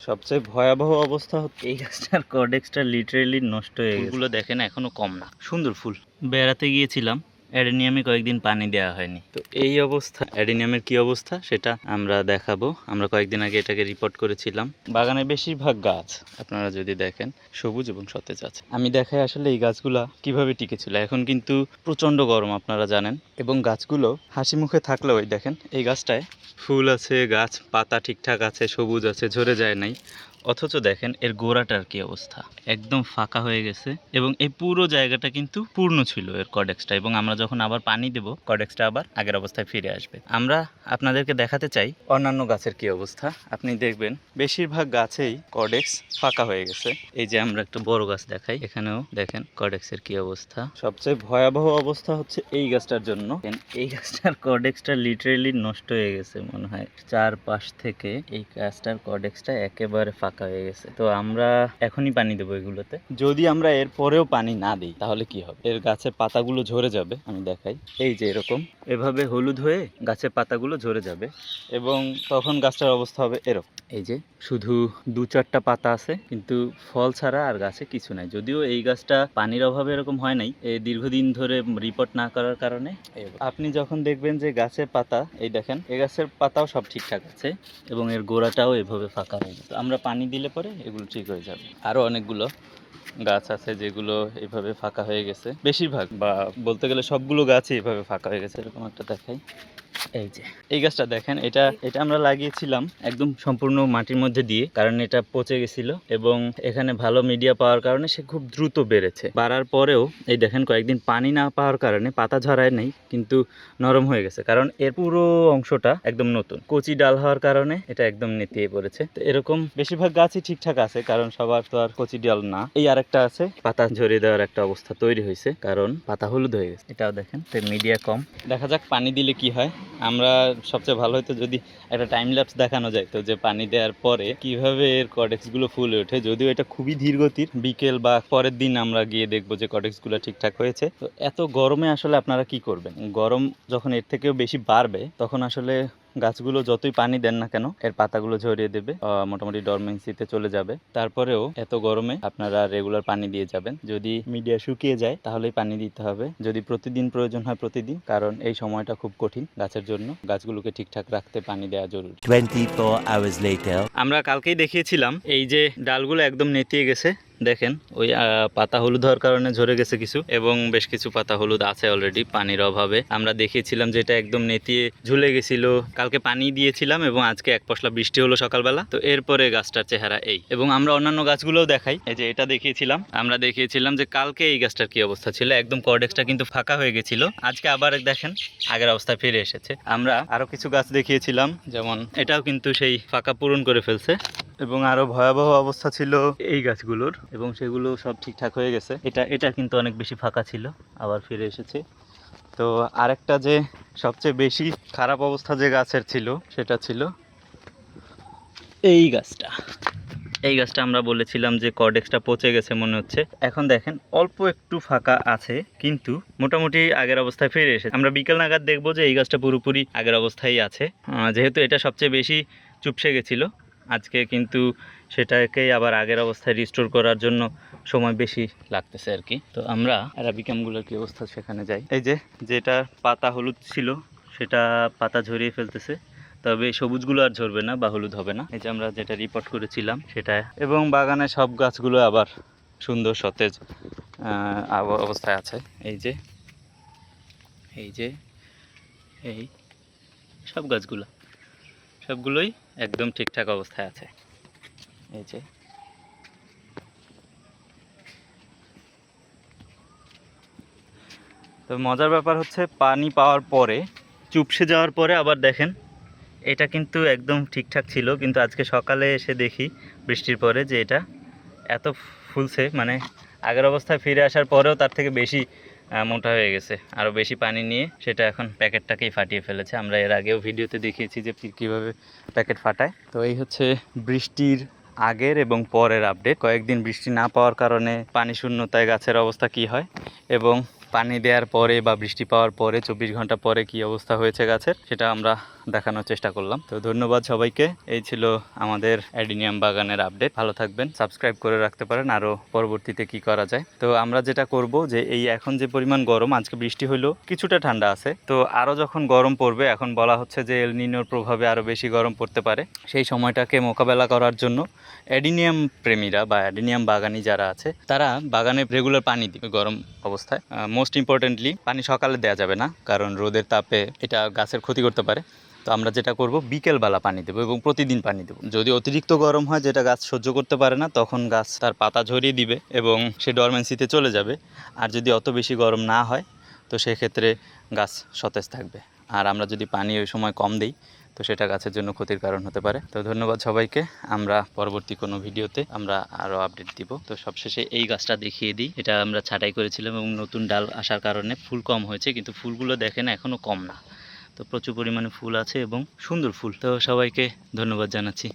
সবচেয়ে ভয়াবহ অবস্থা হচ্ছে এই গাছটার কর্ডেক্সটা লিটারেলি নষ্ট হয়ে গেছে। ফুলগুলো দেখেন এখনো কম না, সুন্দর ফুল। বেড়াতে গিয়েছিলাম, অ্যাডেনিয়ামে কয়েকদিন পানি দেওয়া হয়নি, তো এই অবস্থা। অ্যাডেনিয়ামের কি অবস্থা সেটা আমরা দেখাবো। আমরা কয়েকদিন আগে এটাকে রিপোর্ট করেছিলাম। বাগানের বেশিরভাগ গাছ আপনারা যদি দেখেন সবুজ এবং সতেজ আছে। আমি দেখাই আসলে এই গাছগুলা কিভাবে টিকেছিল। এখন কিন্তু প্রচণ্ড গরম আপনারা জানেন, এবং গাছগুলো হাসি মুখে থাকলেও এই দেখেন এই গাছটায় ফুল আছে, গাছ পাতা ঠিকঠাক আছে, সবুজ আছে, ঝরে যায় নাই। অথচ দেখেন এর গোড়াটার কি অবস্থা, একদম ফাঁকা হয়ে গেছে। এবং এই পুরো জায়গাটা কিন্তু পূর্ণ ছিল এর কর্ডেক্সটা, এবং আমরা যখন আবার পানি দেব কর্ডেক্সটা আবার আগের অবস্থায় ফিরে আসবে। আমরা আপনাদেরকে দেখাতে চাই অন্যান্য গাছের কি অবস্থা। আপনি দেখবেন বেশিরভাগ গাছেই কর্ডেক্স ফাঁকা হয়ে গেছে। এই যে আমরা একটা বড় গাছ দেখাই, এখানেও দেখেন কর্ডেক্সের কি অবস্থা। সবচেয়ে ভয়াবহ অবস্থা হচ্ছে এই গাছটার জন্য। এই গাছটার কর্ডেক্সটা লিটারেলি নষ্ট হয়ে গেছে মনে হয়। চারপাশ থেকে এই গাছটার কর্ডেক্সটা একেবারে ফাঁকা হয়ে গেছে। তো আমরা এখনই পানি দেবো এগুলোতে। যদি আমরা এর পরেও পানি না দিই তাহলে কি হবে, এর গাছের পাতাগুলো ঝরে যাবে। আমি দেখাই, এই যে এরকম এভাবে হলুদ হয়ে গাছের পাতাগুলো ঝরে যাবে, এবং তখন গাছটার অবস্থা হবে এরকম। এই যে শুধু দু চারটা পাতা আছে, কিন্তু ফল ছাড়া আর গাছে কিছু নাই। যদিও এই গাছটা পানির অভাবে এরকম হয় নাই, এই দীর্ঘদিন ধরে রিপোর্ট না করার কারণে। আপনি যখন দেখবেন যে গাছের পাতা, এই দেখেন এই গাছের পাতাও সব ঠিকঠাক আছে, এবং এর গোড়াটাও এভাবে ফাঁকা হয়ে গেছে। আমরা পানি দিলে পরে এগুলো ঠিক হয়ে যাবে। আরও অনেকগুলো গাছ আছে যেগুলো এইভাবে ফাঁকা হয়ে গেছে। বেশিরভাগ বা বলতে গেলে সবগুলো গাছই এইভাবে ফাঁকা হয়ে গেছে। এরকম একটা দেখাই, এই যে এই গাছটা দেখেন, এটা আমরা লাগিয়েছিলাম একদম সম্পূর্ণ মাটির মধ্যে দিয়ে, কারণ এটা পচে গেছিল, এবং এখানে ভালো মিডিয়া পাওয়ার কারণে সে খুব দ্রুত বেড়েছে। বাড়ার পরেও এই দেখেন কয়েকদিন পানি না পাওয়ার কারণে পাতা ঝরায় নেই, কিন্তু নরম হয়ে গেছে, কারণ এর পুরো অংশটা একদম নতুন। কচি ডাল হওয়ার কারণে এটা একদম নেতিয়ে পড়েছে। তো এরকম বেশিরভাগ গাছই ঠিকঠাক আছে, কারণ সবার তো আর কচি ডাল না। এই আরেকটা আছে, পাতা ঝরিয়ে দেওয়ার একটা অবস্থা তৈরি হয়েছে, কারণ পাতা হলুদ হয়ে গেছে। এটাও দেখেন মিডিয়া কম। দেখা যাক পানি দিলে কি হয়। আমরা সবচেয়ে ভালো হতো যদি একটা টাইম ল্যাপস দেখানো যায়, তো যে পানি দেওয়ার পরে কিভাবে এর কর্ডেক্সগুলো ফুলে ওঠে। যদিও এটা খুবই ধীর গতির, বিকেল বা পরের দিন আমরা গিয়ে দেখবো যে কর্ডেক্সগুলো ঠিকঠাক হয়েছে। তো এত গরমে আসলে আপনারা কি করবেন, গরম যখন এর থেকেও বেশি বাড়বে তখন আসলে গাছগুলো যতই পানি দেন না কেন এর পাতাগুলো ঝরিয়ে দেবে, মোটামুটি ডরমেন্সিতে চলে যাবে। তারপরেও এত গরমে আপনারা রেগুলার পানি দিয়ে যাবেন। যদি মিডিয়া শুকিয়ে যায় তাহলেই পানি দিতে হবে। যদি প্রতিদিন প্রয়োজন হয় প্রতিদিন, কারণ এই সময়টা খুব কঠিন গাছের জন্য। গাছগুলোকে ঠিকঠাক রাখতে পানি দেওয়া জরুরি। 24 hours later. আমরা কালকেই দেখিয়েছিলাম এই যে ডালগুলো একদম নেতিয়ে গেছে। দেখেন ওই পাতা হলুদ হওয়ার কারণে ঝরে গেছে কিছু, এবং বেশ কিছু পাতা হলুদ আছে অলরেডি পানির অভাবে। আমরা দেখিয়েছিলাম যে এটা একদম নেতিয়ে ঝুলে গেছিল। কালকে পানি দিয়েছিলাম, এবং আজকে এক পশলা বৃষ্টি হলো সকালবেলা। তো এরপরে গাছটার চেহারা এই। এবং আমরা অন্যান্য গাছগুলোও দেখাই, এই যে এটা দেখিয়েছিলাম। আমরা দেখিয়েছিলাম যে কালকে এই গাছটার কি অবস্থা ছিল, একদম কর্ডেক্সটা কিন্তু ফাঁকা হয়ে গেছিল। আজকে আবার দেখেন আগের অবস্থায় ফিরে এসেছে। আমরা আরো কিছু গাছ দেখিয়েছিলাম, যেমন এটাও কিন্তু সেই ফাঁকা পূরণ করে ফেলছে। এবং আরো ভয়াবহ অবস্থা ছিল এই গাছগুলোর, এবং সেগুলো সব ঠিকঠাক হয়ে গেছে। এটা কিন্তু অনেক বেশি ফাঁকা ছিল, আবার ফিরে এসেছে। তো আরেকটা যে সবচেয়ে বেশি খারাপ অবস্থা যে গাছের ছিল সেটা ছিল এই গাছটা। এই গাছটা আমরা বলেছিলাম যে কর্ডেক্সটা পচে গেছে মনে হচ্ছে। এখন দেখেন অল্প একটু ফাঁকা আছে, কিন্তু মোটামুটি আগের অবস্থায় ফিরে এসেছে। আমরা বিকেল নাগাদ দেখবো যে এই গাছটা পুরোপুরি আগের অবস্থায় আছে। যেহেতু এটা সবচেয়ে বেশি চুপসে গেছিলো, আজকে কিন্তু সেটাকেই আবার আগের অবস্থায় রিস্টোর করার জন্য সময় বেশি লাগতেছে আর কি। তো আমরা অ্যারাবিকামগুলোর কি অবস্থা সেখানে যাই। এই যে যেটা পাতা হলুদ ছিল সেটা পাতা ঝরিয়ে ফেলতেছে, তবে সবুজগুলো আর ঝরবে না বা হলুদ হবে না। এই যে আমরা যেটা রিপোর্ট করেছিলাম সেটা। এবং বাগানে সব গাছগুলো আবার সুন্দর সতেজ অবস্থায় আছে। এই যে এই সব গাছগুলো সবগুলোই একদম ঠিকঠাক অবস্থায় আছে। এই যে তো মজার ব্যাপার হচ্ছে পানি পাওয়ার পরে চুপসে যাওয়ার পরে আবার দেখেন এটা কিন্তু একদম ঠিকঠাক ছিল, কিন্তু আজকে সকালে এসে দেখি বৃষ্টির পরে যে এটা এত ফুলছে, মানে আগের অবস্থায় ফিরে আসার পরেও তার থেকে বেশি মোটা হয়ে গেছে। আরও বেশি পানি নিয়ে সেটা এখন প্যাকেটটাকেই ফাটিয়ে ফেলেছে। আমরা এর আগেও ভিডিওতে দেখিয়েছি যে কীভাবে প্যাকেট ফাটায়। তো এই হচ্ছে বৃষ্টির আগের এবং পরের আপডেট। কয়েকদিন বৃষ্টি না পাওয়ার কারণে পানি শূন্যতায় গাছের অবস্থা কি হয়, এবং পানি দেওয়ার পরে বা বৃষ্টি পাওয়ার পরে 24 ঘন্টা পরে কি অবস্থা হয়েছে গাছের সেটা আমরা দেখানোর চেষ্টা করলাম। তো ধন্যবাদ সবাইকে। এই ছিল আমাদের অ্যাডিনিয়াম বাগানের আপডেট। ভালো থাকবেন, সাবস্ক্রাইব করে রাখতে পারেন আরও পরবর্তীতে কি করা যায়। তো আমরা যেটা করব যে এই এখন যে পরিমাণ গরম, আজকে বৃষ্টি হলো কিছুটা ঠান্ডা আছে, তো আরও যখন গরম পড়বে, এখন বলা হচ্ছে যে এল নিনোর প্রভাবে আরও বেশি গরম পড়তে পারে, সেই সময়টাকে মোকাবেলা করার জন্য অ্যাডিনিয়াম প্রেমীরা বা অ্যাডিনিয়াম বাগানি যারা আছে তারা বাগানে রেগুলার পানি দিবে গরম অবস্থায়। মোস্ট ইম্পর্টেন্টলি পানি সকালে দেওয়া যাবে না, কারণ রোদের তাপে এটা গাছের ক্ষতি করতে পারে। তো আমরা যেটা করব বিকেলবেলা পানি দেবো এবং প্রতিদিন পানি দেবো। যদি অতিরিক্ত গরম হয় যেটা গাছ সহ্য করতে পারে না, তখন গাছ তার পাতা ঝরিয়ে দিবে এবং সে ডরমেন্সিতে চলে যাবে। আর যদি অত বেশি গরম না হয় তো সেক্ষেত্রে গাছ সতেজ থাকবে। আর আমরা যদি পানি ওই সময় কম দিই তো সেটা গাছের জন্য ক্ষতির কারণ হতে পারে। তো ধন্যবাদ সবাইকে। আমরা পরবর্তী কোনো ভিডিওতে আমরা আরও আপডেট দিব। তো সবশেষে এই গাছটা দেখিয়ে দিই। এটা আমরা ছাঁটাই করেছিলাম এবং নতুন ডাল আসার কারণে ফুল কম হয়েছে, কিন্তু ফুলগুলো দেখেন এখনও কম না। তো প্রচুর পরিমাণে ফুল আছে এবং সুন্দর ফুল। তো সবাইকে ধন্যবাদ জানাচ্ছি।